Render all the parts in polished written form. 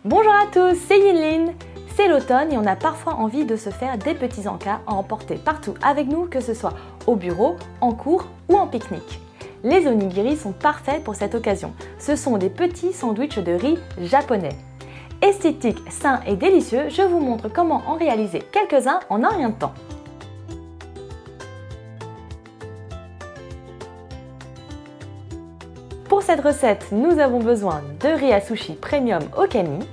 Bonjour à tous, c'est Yinlin. C'est l'automne et on a parfois envie de se faire des petits encas à emporter partout avec nous, que ce soit au bureau, en cours ou en pique-nique. Les onigiri sont parfaits pour cette occasion. Ce sont des petits sandwichs de riz japonais. Esthétiques, sains et délicieux, je vous montre comment en réaliser quelques-uns en un rien de temps. Pour cette recette, nous avons besoin de riz à sushi premium okami,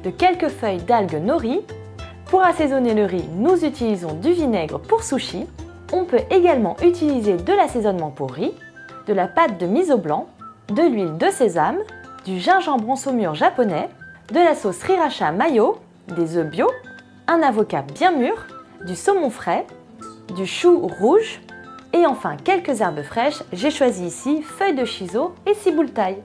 de quelques feuilles d'algues nori. Pour assaisonner le riz, nous utilisons du vinaigre pour sushi. On peut également utiliser de l'assaisonnement pour riz, de la pâte de miso blanc, de l'huile de sésame, du gingembre en saumure japonais, de la sauce sriracha mayo, des œufs bio, un avocat bien mûr, du saumon frais, du chou rouge et enfin quelques herbes fraîches. J'ai choisi ici feuilles de shiso et ciboule thaï.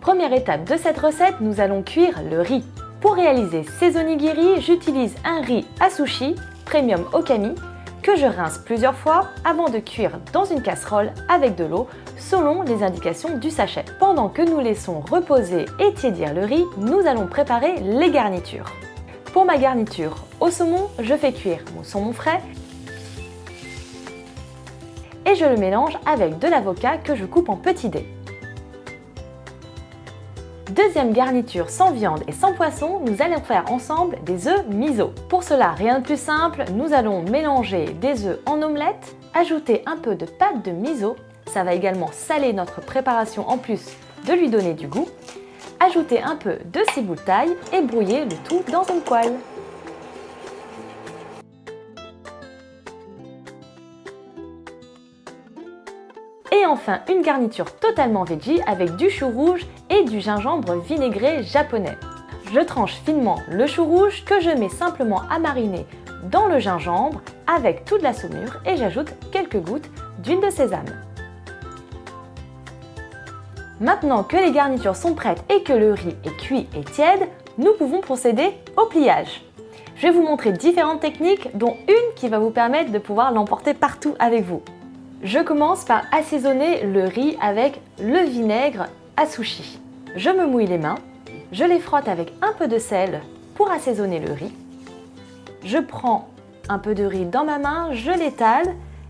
Première étape de cette recette, nous allons cuire le riz. Pour réaliser ces onigiri, j'utilise un riz à sushi premium okami que je rince plusieurs fois avant de cuire dans une casserole avec de l'eau selon les indications du sachet. Pendant que nous laissons reposer et tiédir le riz, nous allons préparer les garnitures. Pour ma garniture au saumon, je fais cuire mon saumon frais et je le mélange avec de l'avocat que je coupe en petits dés. Deuxième garniture sans viande et sans poisson, nous allons faire ensemble des œufs miso. Pour cela, rien de plus simple, nous allons mélanger des œufs en omelette, ajouter un peu de pâte de miso, ça va également saler notre préparation en plus de lui donner du goût, ajouter un peu de ciboule thaï et brouiller le tout dans une poêle. Et enfin, une garniture totalement veggie avec du chou rouge et du gingembre vinaigré japonais. Je tranche finement le chou rouge que je mets simplement à mariner dans le gingembre avec toute la saumure et j'ajoute quelques gouttes d'huile de sésame. Maintenant que les garnitures sont prêtes et que le riz est cuit et tiède, nous pouvons procéder au pliage. Je vais vous montrer différentes techniques, dont une qui va vous permettre de pouvoir l'emporter partout avec vous. Je commence par assaisonner le riz avec le vinaigre à sushi. Je me mouille les mains, je les frotte avec un peu de sel pour assaisonner le riz. Je prends un peu de riz dans ma main, je l'étale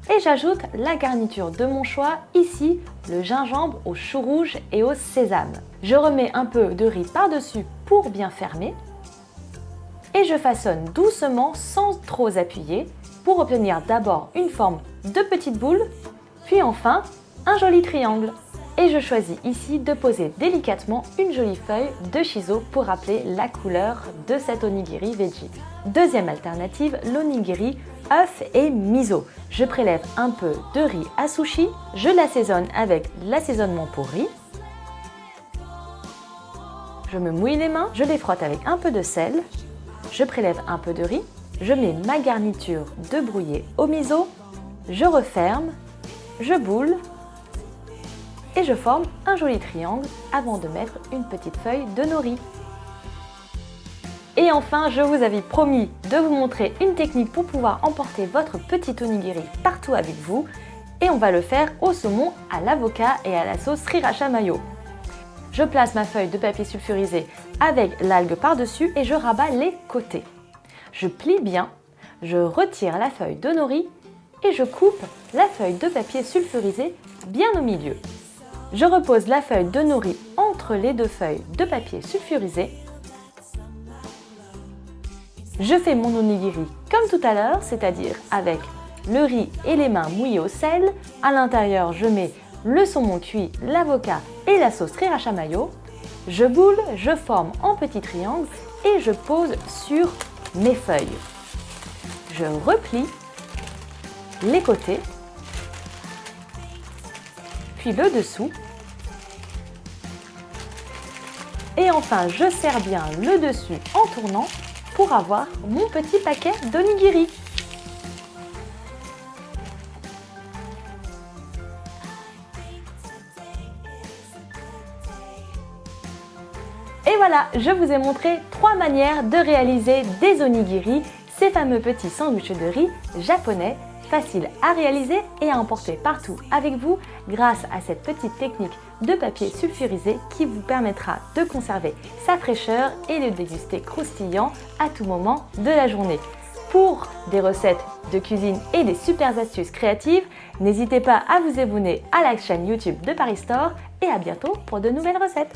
et j'ajoute la garniture de mon choix, ici le gingembre au chou rouge et au sésame. Je remets un peu de riz par-dessus pour bien fermer et je façonne doucement sans trop appuyer pour obtenir d'abord une forme de petite boule, puis enfin un joli triangle. Et je choisis ici de poser délicatement une jolie feuille de shiso pour rappeler la couleur de cet onigiri veggie. Deuxième alternative, l'onigiri œufs et miso. Je prélève un peu de riz à sushi, je l'assaisonne avec l'assaisonnement pour riz. Je me mouille les mains, je les frotte avec un peu de sel, je prélève un peu de riz, je mets ma garniture de brouillé au miso, je referme, je boule et je forme un joli triangle avant de mettre une petite feuille de nori. Et enfin, je vous avais promis de vous montrer une technique pour pouvoir emporter votre petit onigiri partout avec vous et on va le faire au saumon, à l'avocat et à la sauce sriracha mayo. Je place ma feuille de papier sulfurisé avec l'algue par-dessus et je rabats les côtés. Je plie bien, je retire la feuille de nori et je coupe la feuille de papier sulfurisé bien au milieu. Je repose la feuille de nori entre les deux feuilles de papier sulfurisé. Je fais mon onigiri comme tout à l'heure, c'est-à-dire avec le riz et les mains mouillées au sel. À l'intérieur, je mets le saumon cuit, l'avocat et la sauce sriracha mayo. Je boule, je forme en petits triangles et je pose sur mes feuilles. Je replie les côtés, puis le dessous. Et enfin, je serre bien le dessus en tournant pour avoir mon petit paquet d'onigiri. Et voilà, je vous ai montré 3 manières de réaliser des onigiri, ces fameux petits sandwichs de riz japonais, faciles à réaliser et à emporter partout avec vous grâce à cette petite technique de papier sulfurisé qui vous permettra de conserver sa fraîcheur et le déguster croustillant à tout moment de la journée. Pour des recettes de cuisine et des super astuces créatives, n'hésitez pas à vous abonner à la chaîne YouTube de Paris Store et à bientôt pour de nouvelles recettes.